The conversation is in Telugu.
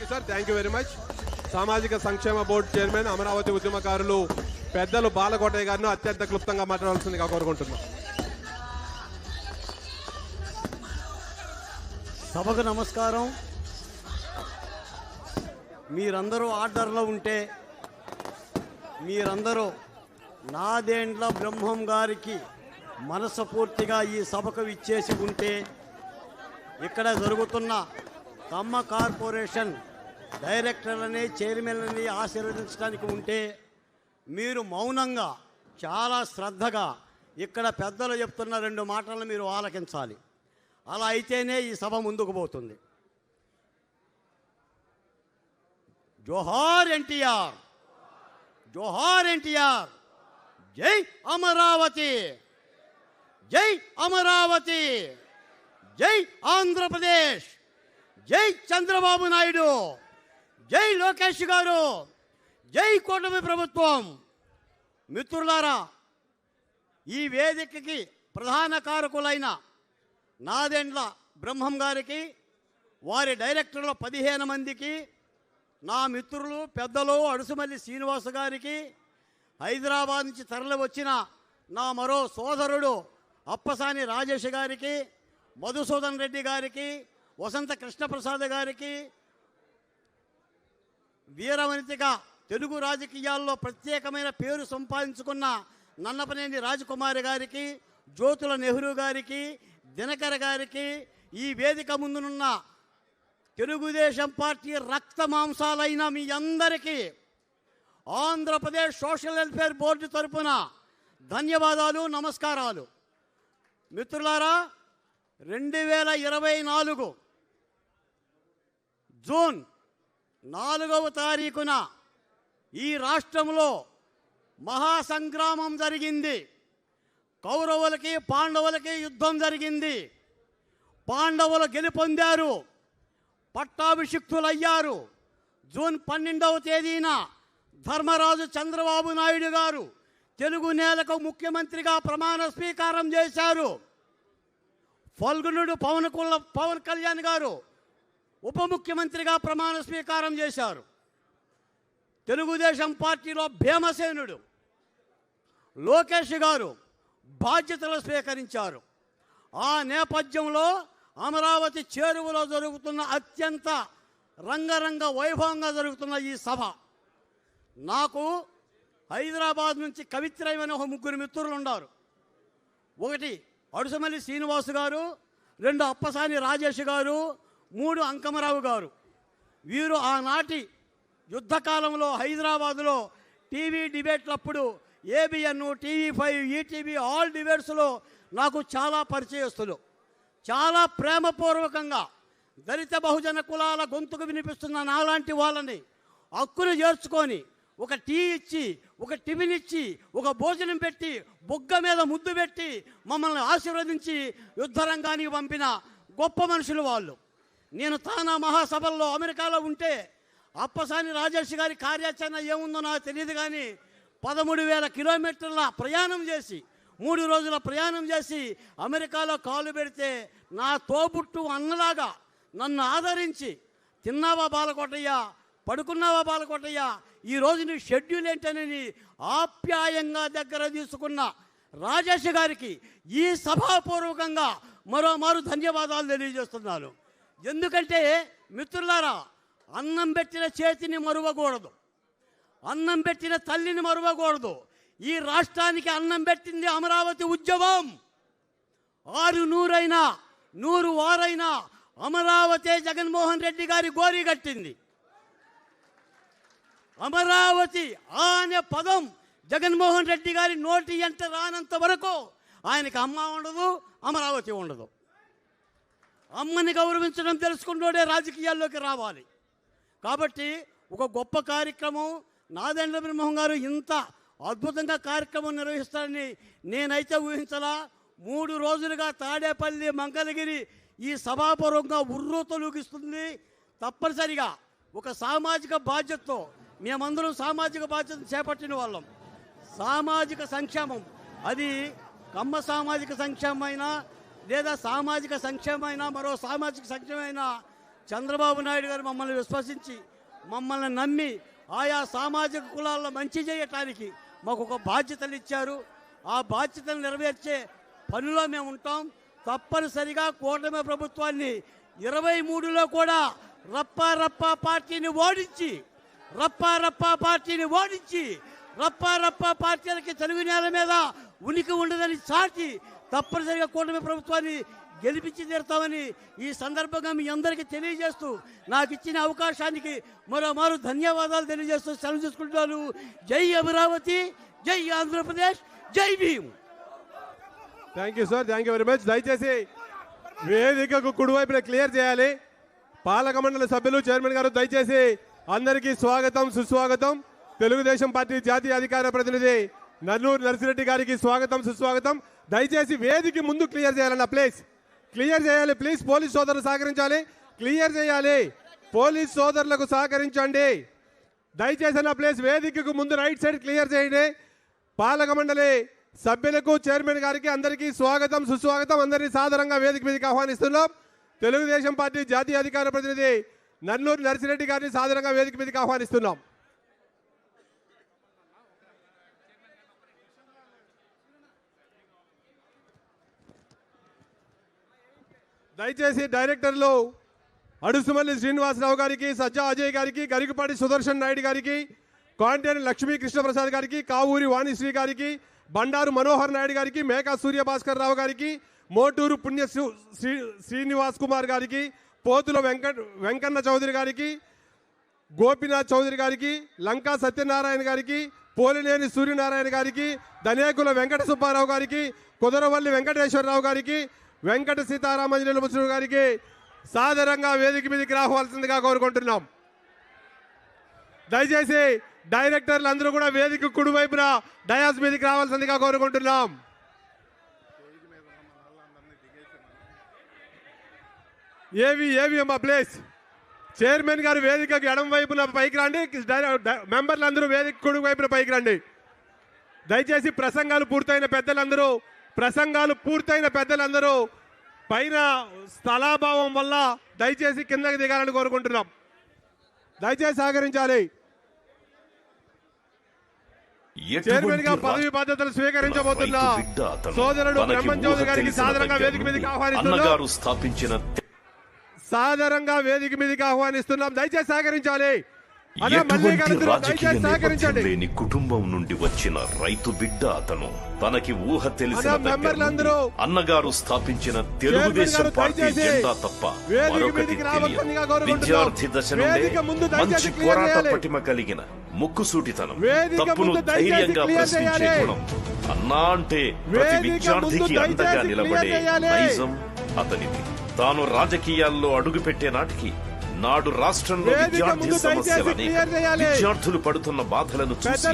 You sir, thank you very much. సామాజిక సంక్షేమ బోర్డు చైర్మన్ అమరావతి ఉద్యమకారులు పెద్దలు బాలకోటయ్య గారిని అత్యంత క్లుప్తంగా మాట్లాడాల్సిందిగా కోరుకుంటున్నాం. సభకు నమస్కారం. మీరందరూ ఆర్డర్లో ఉంటే, మీరందరూ నాదెండ్ల బ్రహ్మం గారికి మనస్ఫూర్తిగా ఈ సభకు ఇచ్చేసి ఉంటే, ఇక్కడ జరుగుతున్న కమ్మ కార్పొరేషన్ డైరెక్టర్లని చైర్మన్లని ఆశీర్వదించడానికి ఉంటే, మీరు మౌనంగా చాలా శ్రద్ధగా ఇక్కడ పెద్దలు చెప్తున్న 2 మాటలను మీరు ఆలకించాలి. అలా అయితేనే ఈ సభ ముందుకు పోతుంది. జోహార్ ఎన్టీఆర్, జోహార్ ఎన్టీఆర్, జై అమరావతి, జై అమరావతి, జై ఆంధ్రప్రదేశ్, జై చంద్రబాబు నాయుడు, జై లోకేష్ గారు, జై కూటమి ప్రభుత్వం. మిత్రులారా, ఈ వేదికకి ప్రధాన కారకులైన నాదెండ్ల బ్రహ్మం గారికి, వారి డైరెక్టర్ల 15 మందికి, నా మిత్రులు పెద్దలు అడుసుమల్లి శ్రీనివాస గారికి, హైదరాబాద్ నుంచి తరలి వచ్చిన నా మరో సోదరుడు అప్పసాని రాజేష్ గారికి, మధుసూదన్ రెడ్డి గారికి, వసంత కృష్ణప్రసాద్ గారికి, వీరవనితిగా తెలుగు రాజకీయాల్లో ప్రత్యేకమైన పేరు సంపాదించుకున్న నన్నపనేని రాజకుమారి గారికి, జ్యోతుల నెహ్రూ గారికి, దినకర్ గారికి, ఈ వేదిక ముందునున్న తెలుగుదేశం పార్టీ రక్త మాంసాలైన మీ అందరికీ ఆంధ్రప్రదేశ్ సోషల్ వెల్ఫేర్ బోర్డు తరఫున ధన్యవాదాలు, నమస్కారాలు. మిత్రులారా, 2024 జూన్ 4వ తారీఖున ఈ రాష్ట్రంలో మహాసంగ్రామం జరిగింది. కౌరవులకి పాండవులకి యుద్ధం జరిగింది. పాండవులు గెలుపొందారు, పట్టాభిషిక్తులయ్యారు. జూన్ 12వ తేదీన ధర్మరాజు చంద్రబాబు నాయుడు గారు తెలుగు నేలకు ముఖ్యమంత్రిగా ప్రమాణ స్వీకారం చేశారు. ఫల్గునుడు పవన్ కళ్యాణ్ గారు ఉప ముఖ్యమంత్రిగా ప్రమాణ స్వీకారం చేశారు. తెలుగుదేశం పార్టీలో భీమసేనుడు లోకేష్ గారు బాధ్యతలు స్వీకరించారు. ఆ నేపథ్యంలో అమరావతి చేరువలో జరుగుతున్న అత్యంత రంగరంగ వైభవంగా జరుగుతున్న ఈ సభ, నాకు హైదరాబాద్ నుంచి కవిత్రయమైన ఒక 3 మిత్రులు ఉన్నారు. 1 అడుసుమల్లి శ్రీనివాసు గారు, 2 అప్పసాని రాజేష్ గారు, 3 అంకమరావు గారు. వీరు ఆనాటి యుద్ధకాలంలో హైదరాబాదులో టీవీ డిబేట్లప్పుడు ఏబిఎన్, టీవీ5, ఈటీవీ ఆల్ డిబేట్స్లో నాకు చాలా పరిచయస్తులు. చాలా ప్రేమపూర్వకంగా దళిత బహుజన కులాల గొంతుకు వినిపిస్తున్న నాలాంటి వాళ్ళని హక్కును చేర్చుకొని ఒక టీ ఇచ్చి, ఒక టిఫిన్ ఇచ్చి, ఒక భోజనం పెట్టి, బొగ్గ మీద ముద్దు పెట్టి మమ్మల్ని ఆశీర్వదించి యుద్ధరంగానికి పంపిన గొప్ప మనుషులు వాళ్ళు. నేను తానా మహాసభల్లో అమెరికాలో ఉంటే అప్పసాని రాజేష్ గారి కార్యాచరణ ఏముందో నాకు తెలియదు, కానీ 13,000 కిలోమీటర్ల ప్రయాణం చేసి, 3 రోజుల ప్రయాణం చేసి అమెరికాలో కాలు పెడితే నా తోబుట్టు అన్నలాగా నన్ను ఆదరించి, తిన్నావా బాలకోటయ్య, పడుకున్నావా బాలకోటయ్య, ఈరోజు నీ షెడ్యూల్ ఏంటని ఆప్యాయంగా దగ్గర తీసుకున్న రాజేష్ గారికి ఈ సభాపూర్వకంగా మరోమారు ధన్యవాదాలు తెలియజేస్తున్నాను. ఎందుకంటే మిత్రులారా, అన్నం పెట్టిన చేతిని మరువకూడదు, అన్నం పెట్టిన తల్లిని మరువకూడదు. ఈ రాష్ట్రానికి అన్నం పెట్టింది అమరావతి ఉద్యమం. 6 నూరైనా 100 వారైనా అమరావతి జగన్మోహన్ రెడ్డి గారి గోరి కట్టింది. అమరావతి అనే పదం జగన్మోహన్ రెడ్డి గారి నోటి ఎంట రానంత వరకు ఆయనకి అమ్మ ఉండదు, అమరావతి ఉండదు. అమ్మని గౌరవించడం తెలుసుకున్నోడే రాజకీయాల్లోకి రావాలి. కాబట్టి ఒక గొప్ప కార్యక్రమం నాదెండ్ల బ్రహ్మం గారు ఇంత అద్భుతంగా కార్యక్రమం నిర్వహిస్తారని నేనైతే ఊహించలా. 3 రోజులుగా తాడేపల్లి, మంగళగిరి ఈ సభాపూర్వకంగా ఉర్రూ తొలగిస్తుంది. తప్పనిసరిగా ఒక సామాజిక బాధ్యతతో మేమందరం సామాజిక బాధ్యత చేపట్టిన వాళ్ళం. సామాజిక సంక్షేమం, అది కమ్మ సామాజిక సంక్షేమమైనా లేదా సామాజిక సంక్షేమమైనా మరో సామాజిక సంక్షేమమైనా చంద్రబాబు నాయుడు గారు మమ్మల్ని విశ్వసించి మమ్మల్ని నమ్మి ఆయా సామాజిక కులాల్లో మంచి చేయటానికి మాకు ఒక బాధ్యతలు ఇచ్చారు. ఆ బాధ్యతలు నెరవేర్చే పనిలో మేము ఉంటాం. తప్పనిసరిగా కూటమి ప్రభుత్వాన్ని 23లో కూడా రప్పా పార్టీని ఓడించి రప్పా పార్టీలకి తెలుగు నేల మీద ఉనికి ఉండదని చాటి తప్పనిసరిగా కూటమి ప్రభుత్వాన్ని గెలిపించి తీరుతామని ఈ సందర్భంగా మీ అందరికీ తెలియజేస్తూ నాకు ఇచ్చిన అవకాశానికి మరోమారు ధన్యవాదాలు తెలియజేస్తూ సెలవు తీసుకుంటున్నాను. జై అమరావతి, జై ఆంధ్రప్రదేశ్, జై Bhim. Thank you sir, thank you very much. దయచేసి వేదికకు కుడివైపున క్లియర్ చేయాలి. పాలక మండలి సభ్యులు, చైర్మన్ గారు దయచేసి అందరికీ స్వాగతం, సుస్వాగతం. తెలుగుదేశం పార్టీ జాతీయ అధికార ప్రతినిధి నన్నూరు నర్సిరెడ్డి గారికి స్వాగతం, సుస్వాగతం. దయచేసి వేదిక ముందు క్లియర్ చేయాలన్న ప్లీజ్, క్లియర్ చేయాలి ప్లీజ్. పోలీస్ సోదరులు సహకరించాలి, క్లియర్ చేయాలి. పోలీస్ సోదరులకు సహకరించండి దయచేసి అన్న ప్లీజ్. వేదికకు ముందు రైట్ సైడ్ క్లియర్ చేయండి. పాలక మండలి సభ్యులకు, చైర్మన్ గారికి అందరికీ స్వాగతం, సుస్వాగతం. అందరినీ సాదరంగా వేదిక మీదకి ఆహ్వానిస్తున్నాం. తెలుగుదేశం పార్టీ జాతీయ అధికార ప్రతినిధి నన్నూరు నర్సిరెడ్డి గారిని సాదరంగా వేదిక మీదకి ఆహ్వానిస్తున్నాం. దయచేసి డైరెక్టర్లు అడుసుమల్లి శ్రీనివాసరావు గారికి, సజ్జా అజయ్ గారికి, గరికపాటి సుదర్శన్ నాయుడు గారికి, కాంటేని లక్ష్మీ కృష్ణప్రసాద్ గారికి, కావూరి వాణిశ్రీ గారికి, బండారు మనోహర్ నాయుడు గారికి, మేకా సూర్యభాస్కర్ రావు గారికి, మోటూరు పుణ్య శ్రీనివాస్ కుమార్ గారికి, పోతుల వెంకన్న చౌదరి గారికి, గోపినాథ్ చౌదరి గారికి, లంకా సత్యనారాయణ గారికి, పోలినేని సూర్యనారాయణ గారికి, ధనేకుల వెంకట సుబ్బారావు గారికి, కుదరవల్లి వెంకటేశ్వరరావు గారికి, వెంకట సీతారామంజనేయులు ముసలి గారికి సాదరంగా వేదిక మీదకి రావాల్సిందిగా కోరుకుంటున్నాం. దయచేసి డైరెక్టర్లు అందరూ కూడా వేదిక కుడివైపున డయాస్ మీదకి రావాల్సిందిగా కోరుకుంటున్నాం. ఏవి అమ్మా ప్లేస్. చైర్మన్ గారు వేదికకు ఎడమ వైపున పైకి రండి. మెంబర్లు అందరూ వేదిక కుడి వైపున పైకి రండి. దయచేసి ప్రసంగాలు పూర్తయిన పెద్దలందరూ పైన స్థలాభావం వల్ల దయచేసి కిందకి దిగాలని కోరుకుంటున్నాం. దయచేసి సహకరించాలి. చైర్మన్ గా పదవి బాధ్యతలు స్వీకరించబోతున్న సోదరుడు బ్రహ్మం చౌదరి గారికి సాదరంగా వేదిక మీదకి ఆహ్వానిస్తున్నాం. దయచేసి సహకరించాలి. లేని కుటుంబం నుండి వచ్చిన రైతు బిడ్డ అతను. తనకి ఊహ తెలిసిన అన్నగారు స్థాపించిన తెలుగుదేశం పార్టీ జెండా తప్ప మరొకటి తెలియదు. విద్యార్థి దశ నుండే మంచి పోరాట పటిమ కలిగిన ముక్కుసూటితనం, తప్పును ధైర్యంగా ప్రశ్నించే గుణం, అన్నా అంటే ప్రతి విద్యార్థికి అండగా నిలబడే నైజం అతనిది. తాను రాజకీయాల్లో అడుగుపెట్టే నాటికి నాడు రాష్ట్రంలో విద్యార్థి సమస్యలని, విద్యార్థులు పడుతున్న బాధలను చూసి